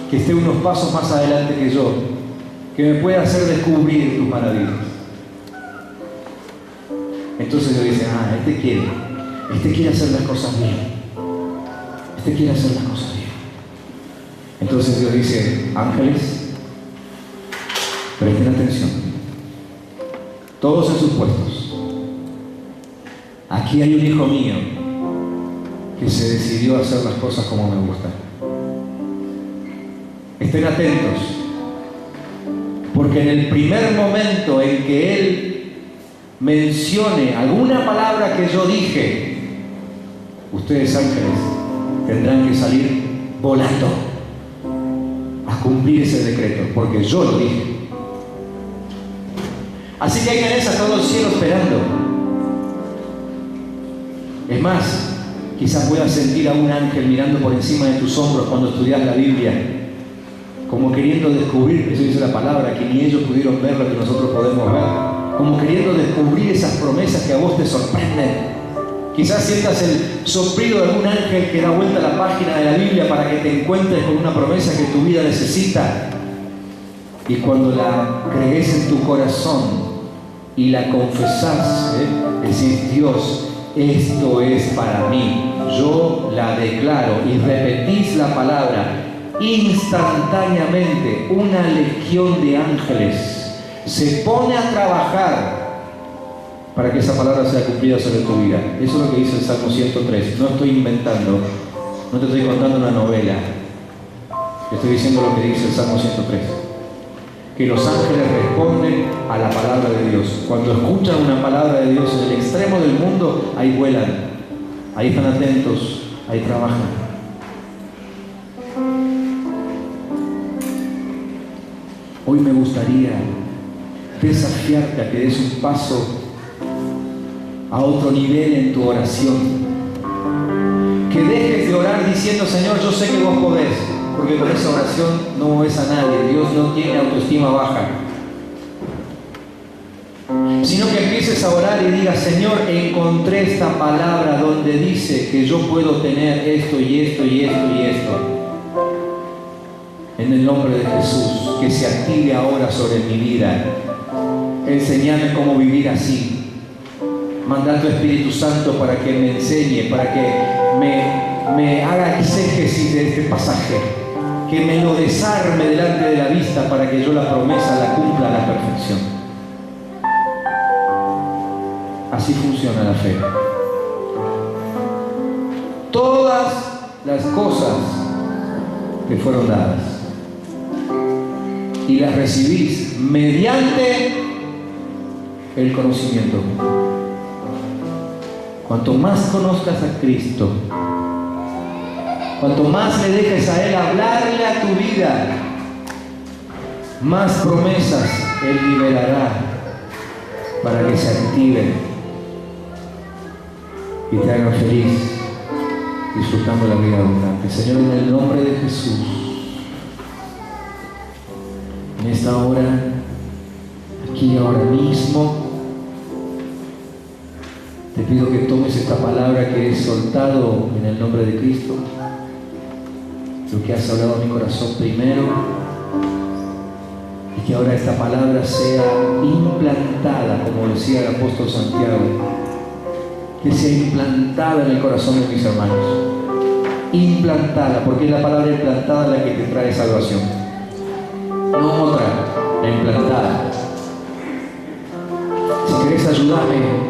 que esté unos pasos más adelante que yo, que me pueda hacer descubrir tus maravillas. Entonces yo dice, este quiere hacer las cosas bien. Este quiere hacer las cosas bien. Entonces Dios dice, ángeles, presten atención. Todos en sus puestos. Aquí hay un hijo mío que se decidió a hacer las cosas como me gustan. Estén atentos, porque en el primer momento en que Él mencione alguna palabra que yo dije, ustedes ángeles tendrán que salir volando a cumplir ese decreto, porque yo lo dije. Así que ahí tenés a todo el cielo esperando. Es más, quizás puedas sentir a un ángel mirando por encima de tus hombros cuando estudias la Biblia, como queriendo descubrir, eso dice la palabra, que ni ellos pudieron ver lo que nosotros podemos ver, como queriendo descubrir esas promesas que a vos te sorprenden. Quizás sientas el soplido de algún ángel que da vuelta a la página de la Biblia para que te encuentres con una promesa que tu vida necesita. Y cuando la crees en tu corazón y la confesás, decís, Dios, esto es para mí, yo la declaro, y repetís la palabra, instantáneamente una legión de ángeles se pone a trabajar para que esa palabra sea cumplida sobre tu vida. Eso es lo que dice el Salmo 103. No estoy inventando, no te estoy contando una novela, te estoy diciendo lo que dice el Salmo 103. Que los ángeles responden a la palabra de Dios. Cuando escuchan una palabra de Dios en el extremo del mundo, ahí vuelan, ahí están atentos, ahí trabajan. Hoy me gustaría desafiarte a que des un paso a otro nivel en tu oración. Que dejes de orar diciendo, Señor, yo sé que vos podés, porque con esa oración no moves a nadie. Dios no tiene autoestima baja. Sino que empieces a orar y digas, Señor, encontré esta palabra donde dice que yo puedo tener esto y esto y esto y esto. En el nombre de Jesús, que se active ahora sobre mi vida. Enseñame cómo vivir así. Manda tu Espíritu Santo para que me enseñe, para que me haga exégesis de este pasaje, que me lo desarme delante de la vista para que yo la promesa la cumpla a la perfección. Así funciona la fe. Todas las cosas te fueron dadas y las recibís mediante el conocimiento. Cuanto más conozcas a Cristo, cuanto más le dejes a Él hablarle a tu vida, más promesas Él liberará para que se activen y te hagan feliz disfrutando la vida abundante. Señor, en el nombre de Jesús, en esta hora, aquí ahora mismo, te pido que tomes esta palabra que he soltado en el nombre de Cristo, lo que has hablado a mi corazón primero, y que ahora esta palabra sea implantada, como decía el apóstol Santiago, que sea implantada en el corazón de mis hermanos. Implantada, porque es la palabra implantada la que te trae salvación, no otra, la implantada. Si querés ayudarme,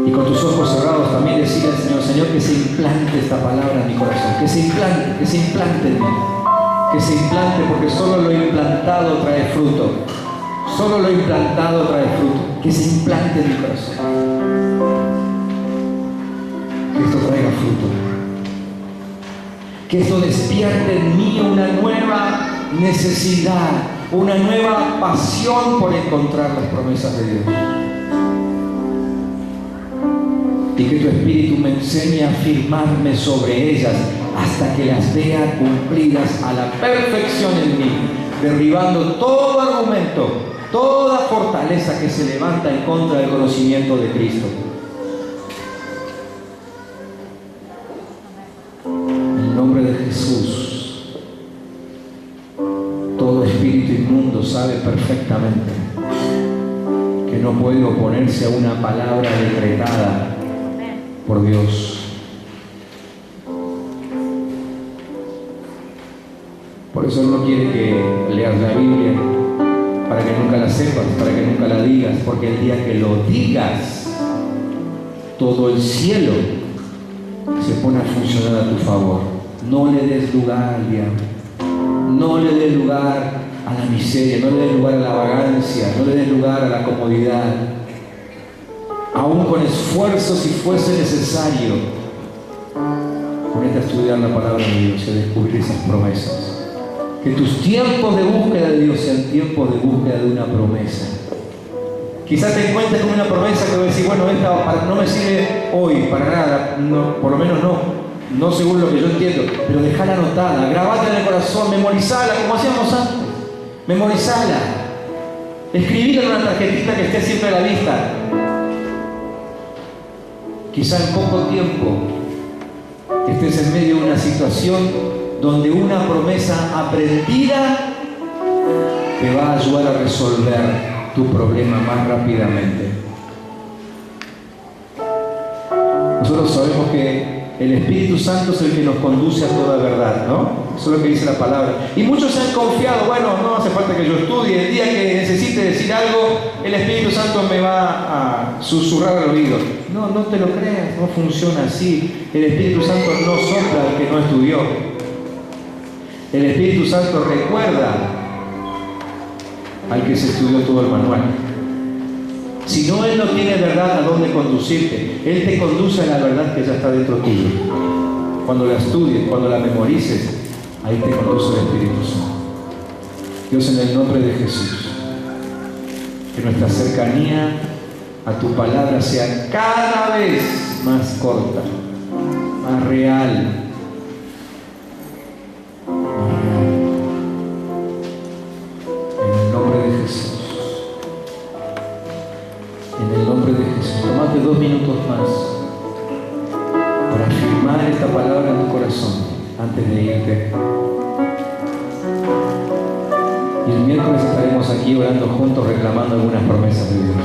y con tus ojos cerrados también decirle al Señor, Señor, que se implante esta palabra en mi corazón, que se implante en mí, que se implante, porque solo lo implantado trae fruto, Solo lo implantado trae fruto. Que se implante en mi corazón. Que esto traiga fruto. Que esto despierte en mí una nueva necesidad, una nueva pasión por encontrar las promesas de Dios. Y que tu Espíritu me enseñe a afirmarme sobre ellas hasta que las vea cumplidas a la perfección en mí, derribando todo argumento, toda fortaleza que se levanta en contra del conocimiento de Cristo. En el nombre de Jesús, todo espíritu inmundo sabe perfectamente que no puede oponerse a una palabra decretada por Dios. Por eso Él no quiere que leas la Biblia, para que nunca la sepas, para que nunca la digas, porque el día que lo digas, todo el cielo se pone a funcionar a tu favor. No le des lugar al diablo, no le des lugar a la miseria, no le des lugar a la vagancia, no le des lugar a la comodidad. Aún con esfuerzo, si fuese necesario, ponete a estudiar la palabra de Dios y a descubrir esas promesas. Que tus tiempos de búsqueda de Dios sean tiempos de búsqueda de una promesa. Quizás te encuentres con una promesa que vas a decir, bueno, esta no me sirve hoy para nada, no, por lo menos no según lo que yo entiendo, pero dejala anotada, grabátela en el corazón, memorizala como hacíamos antes, memorizala, escribila en una tarjetita que esté siempre a la vista. Quizá en poco tiempo estés en medio de una situación donde una promesa aprendida te va a ayudar a resolver tu problema más rápidamente. Nosotros sabemos que el Espíritu Santo es el que nos conduce a toda verdad, ¿no? Eso es lo que dice la palabra. Y muchos se han confiado, bueno, no hace falta que yo estudie, el día que necesite decir algo, el Espíritu Santo me va a susurrar al oído. No te lo creas, no funciona así. El Espíritu Santo no sopla al que no estudió. El Espíritu Santo recuerda al que se estudió todo el manual. Si no, Él no tiene verdad a dónde conducirte. Él te conduce a la verdad que ya está dentro tuyo. Cuando la estudies, cuando la memorices, ahí te conduce el Espíritu Santo. Dios, en el nombre de Jesús, que nuestra cercanía a tu palabra sea cada vez más corta, más real. En el nombre de Jesús, tomate 2 minutos más para afirmar esta palabra en tu corazón antes de irte. Y el miércoles estaremos aquí orando juntos, reclamando algunas promesas de Dios.